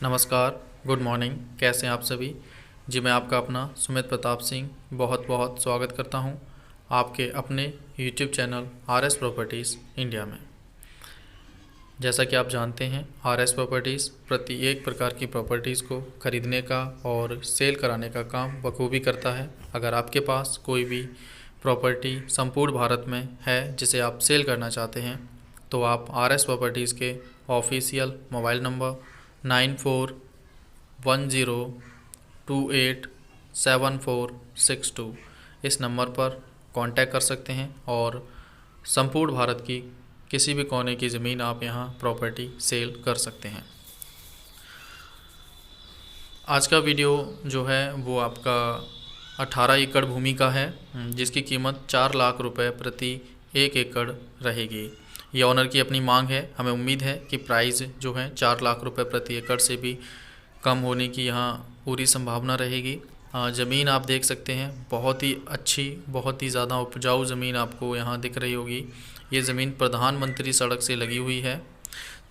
नमस्कार, good morning. कैसे हैं आप सभी? जी, मैं आपका अपना सुमित प्रताप सिंह बहुत बहुत स्वागत करता हूं आपके अपने YouTube channel R S properties India में। जैसा कि आप जानते हैं, आर एस प्रॉपर्टीज़ प्रत्येक प्रकार की प्रॉपर्टीज़ को खरीदने का और सेल कराने का काम बखूबी करता है। अगर आपके पास कोई भी प्रॉपर्टी संपूर्ण भारत में है जिसे आप सेल करना चाहते हैं, तो आप आर एस प्रॉपर्टीज़ के ऑफिशियल मोबाइल नंबर 9410287462 इस नंबर पर कांटेक्ट कर सकते हैं और संपूर्ण भारत की किसी भी कोने की ज़मीन आप यहां प्रॉपर्टी सेल कर सकते हैं। आज का वीडियो जो है वो आपका 18 एकड़ भूमि का है, जिसकी कीमत 4 लाख रुपए प्रति 1 एकड़ रहेगी। ये ऑनर की अपनी मांग है। हमें उम्मीद है कि प्राइस जो है 4 लाख रुपए प्रति एकड़ से भी कम होने की यहाँ पूरी संभावना रहेगी। ज़मीन आप देख सकते हैं, बहुत ही अच्छी, बहुत ही ज़्यादा उपजाऊ ज़मीन आपको यहाँ दिख रही होगी। ये ज़मीन प्रधानमंत्री सड़क से लगी हुई है।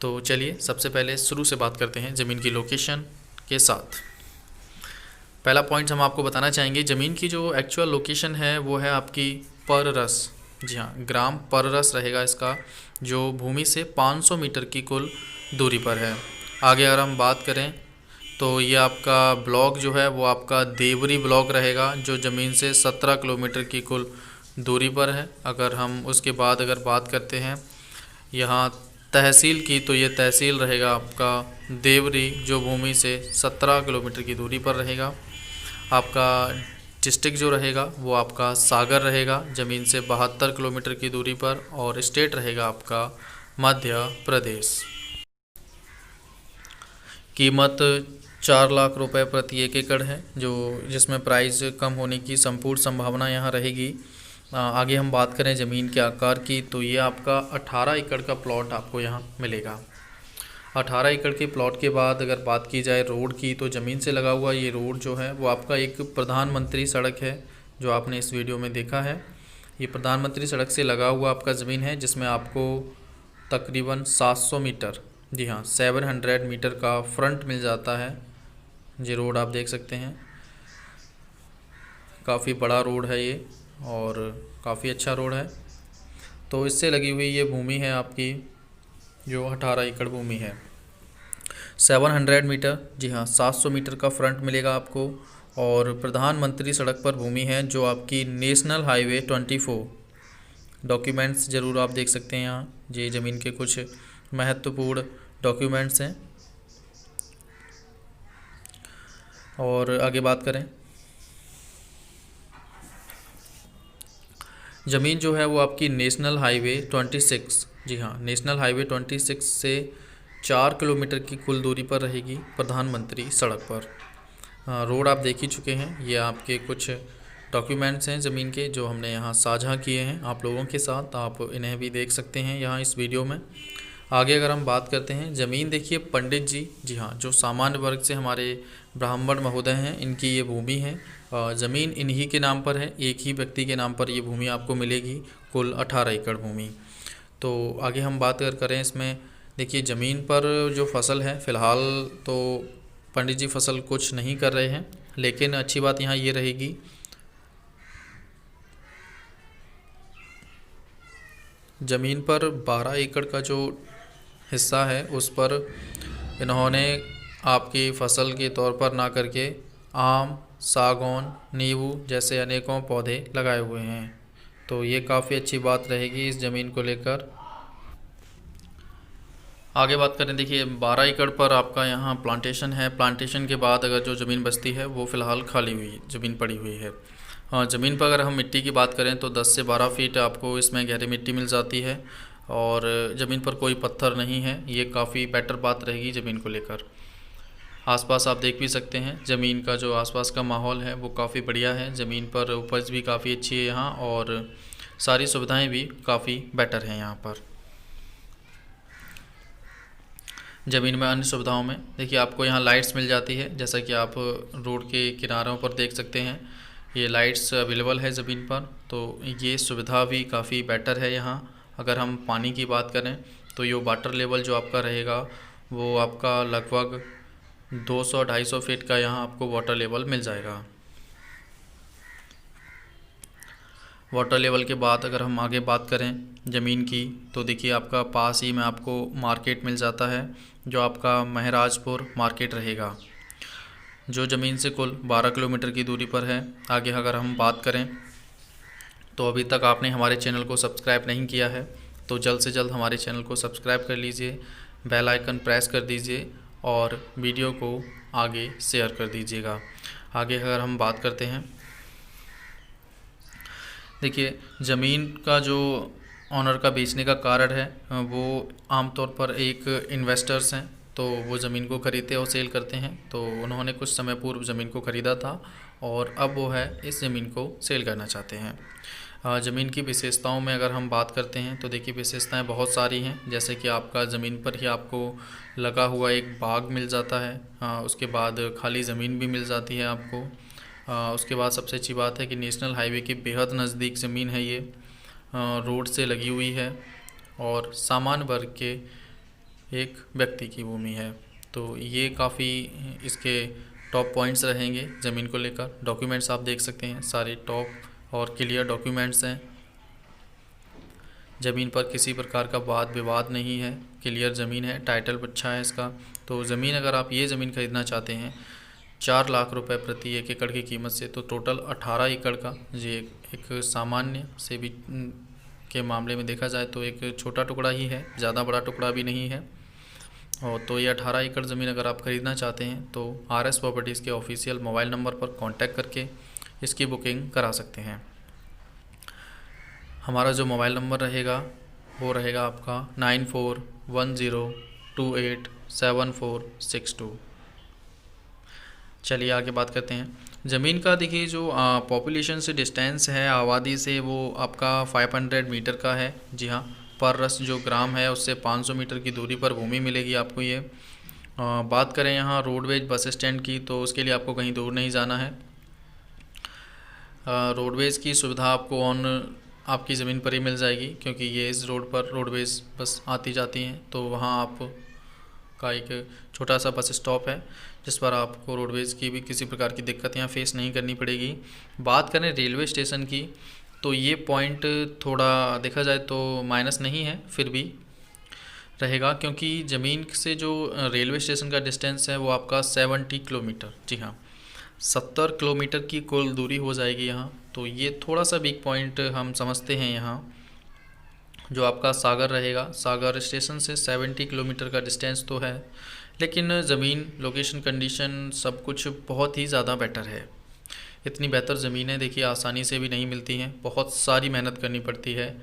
तो चलिए सबसे पहले शुरू से बात करते हैं ज़मीन की लोकेशन के साथ। पहला पॉइंट हम आपको बताना चाहेंगे, ज़मीन की जो एक्चुअल लोकेशन है वो है आपकी पररस। जी हाँ, ग्राम पररस रहेगा इसका, जो भूमि से 500 मीटर की कुल दूरी पर है। आगे अगर हम बात करें तो ये आपका ब्लॉक जो है वो आपका देवरी ब्लॉक रहेगा, जो ज़मीन से 17 किलोमीटर की कुल दूरी पर है। अगर हम उसके बाद अगर बात करते हैं यहाँ तहसील की, तो ये तहसील रहेगा आपका देवरी, जो भूमि से 17 किलोमीटर की दूरी पर रहेगा। आपका डिस्ट्रिक्ट जो रहेगा वो आपका सागर रहेगा, ज़मीन से 72 किलोमीटर की दूरी पर, और स्टेट रहेगा आपका मध्य प्रदेश। कीमत 4 लाख रुपए प्रति 1 एकड़ है, जिसमें प्राइस कम होने की संपूर्ण संभावना यहाँ रहेगी। आगे हम बात करें ज़मीन के आकार की, तो ये आपका 18 एकड़ का प्लॉट आपको यहाँ मिलेगा। 18 एकड़ के प्लॉट के बाद अगर बात की जाए रोड की, तो ज़मीन से लगा हुआ ये रोड जो है वो आपका एक प्रधानमंत्री सड़क है, जो आपने इस वीडियो में देखा है। ये प्रधानमंत्री सड़क से लगा हुआ आपका ज़मीन है, जिसमें आपको तकरीबन 700 मीटर, जी हाँ 700 मीटर का फ्रंट मिल जाता है। ये रोड आप देख सकते हैं, काफ़ी बड़ा रोड है ये और काफ़ी अच्छा रोड है। तो इससे लगी हुई ये भूमि है आपकी, जो 18 एकड़ भूमि है। 700 मीटर, जी हाँ 700 मीटर का फ्रंट मिलेगा आपको, और प्रधानमंत्री सड़क पर भूमि है, जो आपकी नेशनल हाईवे 24। डॉक्यूमेंट्स ज़रूर आप देख सकते हैं यहाँ, ये ज़मीन के कुछ महत्वपूर्ण डॉक्यूमेंट्स हैं। और आगे बात करें, ज़मीन जो है वो आपकी नेशनल हाईवे 26, जी हाँ नेशनल हाईवे 26 से 4 किलोमीटर की कुल दूरी पर रहेगी, प्रधानमंत्री सड़क पर। रोड आप देख ही चुके हैं। ये आपके कुछ डॉक्यूमेंट्स हैं ज़मीन के, जो हमने यहाँ साझा किए हैं आप लोगों के साथ। आप इन्हें भी देख सकते हैं यहाँ इस वीडियो में। आगे अगर हम बात करते हैं, ज़मीन देखिए पंडित जी, जी हाँ जो सामान्य वर्ग से हमारे ब्राह्मण महोदय हैं, इनकी ये भूमि है। ज़मीन इन्हीं के नाम पर है, एक ही व्यक्ति के नाम पर ये भूमि आपको मिलेगी, कुल 18 एकड़ भूमि। तो आगे हम बात अगर करें इसमें, देखिए ज़मीन पर जो फसल है फ़िलहाल तो पंडित जी फसल कुछ नहीं कर रहे हैं, लेकिन अच्छी बात यहाँ ये रहेगी, ज़मीन पर 12 एकड़ का जो हिस्सा है उस पर इन्होंने आपकी फसल के तौर पर ना करके आम, सागौन, नींबू जैसे अनेकों पौधे लगाए हुए हैं। तो ये काफ़ी अच्छी बात रहेगी इस ज़मीन को लेकर। आगे बात करें, देखिए 12 एकड़ पर आपका यहाँ प्लांटेशन है। प्लांटेशन के बाद अगर जो ज़मीन बचती है वो फ़िलहाल खाली हुई ज़मीन पड़ी हुई है। हाँ, ज़मीन पर अगर हम मिट्टी की बात करें तो 10 से 12 फीट आपको इसमें गहरी मिट्टी मिल जाती है, और ज़मीन पर कोई पत्थर नहीं है। ये काफ़ी बेटर बात रहेगी ज़मीन को लेकर। आसपास आप देख भी सकते हैं, ज़मीन का जो आसपास का माहौल है वो काफ़ी बढ़िया है। ज़मीन पर उपज भी काफ़ी अच्छी है यहाँ, और सारी सुविधाएं भी काफ़ी बेटर हैं यहाँ पर। ज़मीन में अन्य सुविधाओं में देखिए आपको यहाँ लाइट्स मिल जाती है, जैसा कि आप रोड के किनारों पर देख सकते हैं, ये लाइट्स अवेलेबल है ज़मीन पर। तो ये सुविधा भी काफ़ी बेटर है यहाँ। अगर हम पानी की बात करें तो ये वाटर लेवल जो आपका रहेगा वो आपका लगभग 200-250 फीट का यहाँ आपको वाटर लेवल मिल जाएगा। वाटर लेवल के बाद अगर हम आगे बात करें ज़मीन की, तो देखिए आपका पास ही में आपको मार्केट मिल जाता है, जो आपका महराजपुर मार्केट रहेगा, जो ज़मीन से कुल 12 किलोमीटर की दूरी पर है। आगे अगर हम बात करें तो अभी तक आपने हमारे चैनल को सब्सक्राइब नहीं किया है तो जल्द से जल्द हमारे चैनल को सब्सक्राइब कर लीजिए, बेल आइकन प्रेस कर दीजिए और वीडियो को आगे शेयर कर दीजिएगा। आगे अगर हम बात करते हैं, देखिए ज़मीन का जो ऑनर का बेचने का कारण है वो आमतौर पर एक इन्वेस्टर्स हैं, तो वो ज़मीन को ख़रीदते और सेल करते हैं। तो उन्होंने कुछ समय पूर्व ज़मीन को ख़रीदा था और अब वो है इस ज़मीन को सेल करना चाहते हैं। ज़मीन की विशेषताओं में अगर हम बात करते हैं तो देखिए विशेषताएं बहुत सारी हैं, जैसे कि आपका ज़मीन पर ही आपको लगा हुआ एक बाग मिल जाता है, उसके बाद खाली ज़मीन भी मिल जाती है आपको। उसके बाद सबसे अच्छी बात है कि नेशनल हाईवे के बेहद नज़दीक ज़मीन है ये, रोड से लगी हुई है और सामान्य वर्ग के एक व्यक्ति की भूमि है। तो ये काफ़ी इसके टॉप पॉइंट्स रहेंगे ज़मीन को लेकर। डॉक्यूमेंट्स आप देख सकते हैं, सारे टॉप और क्लियर डॉक्यूमेंट्स हैं। ज़मीन पर किसी प्रकार का वाद विवाद नहीं है, क्लियर ज़मीन है, टाइटल अच्छा है इसका। तो ज़मीन अगर आप ये ज़मीन ख़रीदना चाहते हैं 4 लाख रुपए प्रति 1 एकड़ की कीमत से, तो टोटल 18 एकड़ का ये एक सामान्य से भी के मामले में देखा जाए तो एक छोटा टुकड़ा ही है, ज़्यादा बड़ा टुकड़ा भी नहीं है। और तो ये 18 एकड़ ज़मीन अगर आप ख़रीदना चाहते हैं तो RS प्रॉपर्टीज़ के ऑफिशियल मोबाइल नंबर पर कांटेक्ट करके इसकी बुकिंग करा सकते हैं। हमारा जो मोबाइल नंबर रहेगा वो रहेगा आपका 9410287462। चलिए आगे बात करते हैं ज़मीन का। देखिए जो पॉपुलेशन से डिस्टेंस है आबादी से, वो आपका 500 मीटर का है। जी हाँ, पर रस जो ग्राम है उससे 500 मीटर की दूरी पर भूमि मिलेगी आपको ये। बात करें यहाँ रोडवेज बस स्टैंड की, तो उसके लिए आपको कहीं दूर नहीं जाना है। रोडवेज की सुविधा आपको आपकी ज़मीन पर ही मिल जाएगी, क्योंकि ये इस रोड पर रोडवेज बस आती जाती हैं। तो वहाँ आप का एक छोटा सा बस स्टॉप है जिस पर आपको रोडवेज़ की भी किसी प्रकार की दिक्कत यहाँ फेस नहीं करनी पड़ेगी। बात करें रेलवे स्टेशन की, तो ये पॉइंट थोड़ा देखा जाए तो माइनस नहीं है, फिर भी रहेगा, क्योंकि ज़मीन से जो रेलवे स्टेशन का डिस्टेंस है वो आपका 70 किलोमीटर, जी हाँ 70 किलोमीटर की कुल दूरी हो जाएगी यहाँ। तो ये थोड़ा सा वीक पॉइंट हम समझते हैं यहाँ। जो आपका सागर रहेगा, सागर स्टेशन से 70 किलोमीटर का डिस्टेंस तो है, लेकिन ज़मीन लोकेशन कंडीशन सब कुछ बहुत ही ज़्यादा बेटर है। इतनी बेहतर ज़मीनें देखिए आसानी से भी नहीं मिलती हैं, बहुत सारी मेहनत करनी पड़ती है,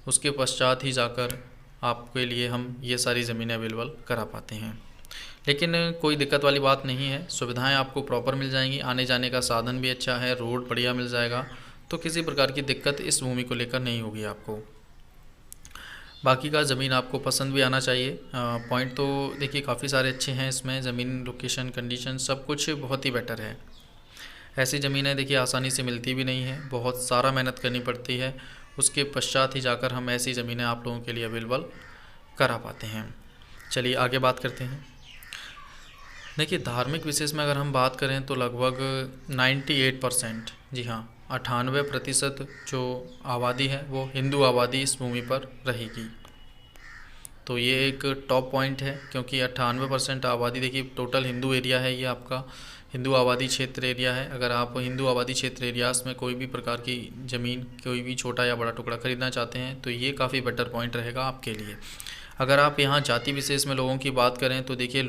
उसके पश्चात ही जाकर आपके लिए हम ये सारी ज़मीनें अवेलेबल करा पाते हैं। लेकिन कोई दिक्कत वाली बात नहीं है, सुविधाएं आपको प्रॉपर मिल जाएंगी, आने जाने का साधन भी अच्छा है, रोड बढ़िया मिल जाएगा, तो किसी प्रकार की दिक्कत इस भूमि को लेकर नहीं होगी आपको। बाकी का ज़मीन आपको पसंद भी आना चाहिए। पॉइंट तो देखिए काफ़ी सारे अच्छे हैं इसमें, ज़मीन लोकेशन कंडीशन सब कुछ बहुत ही बेटर है। ऐसी ज़मीनें देखिए आसानी से मिलती भी नहीं है, बहुत सारा मेहनत करनी पड़ती है, उसके पश्चात ही जाकर हम ऐसी ज़मीनें आप लोगों के लिए अवेलेबल करा पाते हैं। चलिए आगे बात करते हैं। देखिए धार्मिक विशेष में अगर हम बात करें तो लगभग 98%, जी हाँ 98% जो आबादी है वो हिंदू आबादी इस भूमि पर रहेगी। तो ये एक टॉप पॉइंट है, क्योंकि 98% आबादी देखिए टोटल हिंदू एरिया है, ये आपका हिंदू आबादी क्षेत्र एरिया है। अगर आप हिंदू आबादी क्षेत्र एरियाज़ में कोई भी प्रकार की ज़मीन, कोई भी छोटा या बड़ा टुकड़ा खरीदना चाहते हैं तो ये काफ़ी बेटर पॉइंट रहेगा आपके लिए। अगर आप यहाँ जाति विशेष में लोगों की बात करें तो देखिए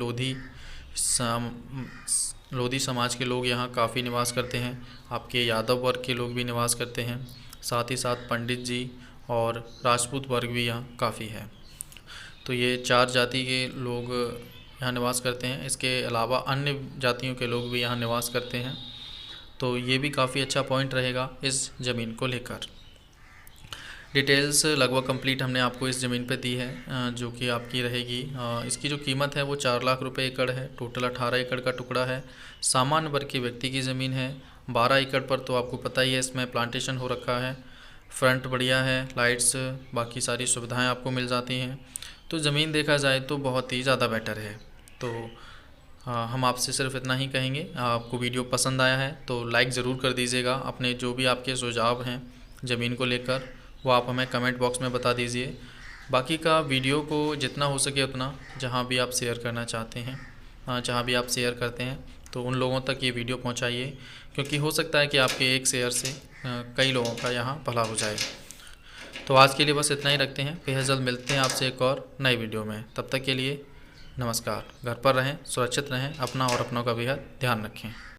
लोधी समाज के लोग यहाँ काफ़ी निवास करते हैं, आपके यादव वर्ग के लोग भी निवास करते हैं, साथ ही साथ पंडित जी और राजपूत वर्ग भी यहाँ काफ़ी है। तो ये 4 जाति के लोग यहाँ निवास करते हैं, इसके अलावा अन्य जातियों के लोग भी यहाँ निवास करते हैं। तो ये भी काफ़ी अच्छा पॉइंट रहेगा इस ज़मीन को लेकर। डिटेल्स लगभग कंप्लीट हमने आपको इस ज़मीन पे दी है, जो कि आपकी रहेगी। इसकी जो कीमत है वो 4 लाख रुपए एकड़ है, टोटल 18 एकड़ का टुकड़ा है, सामान्य वर्ग के व्यक्ति की ज़मीन है। 12 एकड़ पर तो आपको पता ही है इसमें प्लांटेशन हो रखा है, फ्रंट बढ़िया है, लाइट्स बाकी सारी सुविधाएं आपको मिल जाती हैं। तो ज़मीन देखा जाए तो बहुत ही ज़्यादा बेटर है। तो हम आपसे सिर्फ इतना ही कहेंगे, आपको वीडियो पसंद आया है तो लाइक ज़रूर कर दीजिएगा। अपने जो भी आपके सुझाव हैं ज़मीन को लेकर वो आप हमें कमेंट बॉक्स में बता दीजिए। बाकी का वीडियो को जितना हो सके उतना जहाँ भी आप शेयर करना चाहते हैं, जहाँ भी आप शेयर करते हैं तो उन लोगों तक ये वीडियो पहुँचाइए, क्योंकि हो सकता है कि आपके एक शेयर से कई लोगों का यहाँ भला हो जाए। तो आज के लिए बस इतना ही रखते हैं, बेहद जल्द मिलते हैं आपसे एक और नई वीडियो में। तब तक के लिए नमस्कार। घर पर रहें, सुरक्षित रहें, अपना और अपनों का बेहद ध्यान रखें।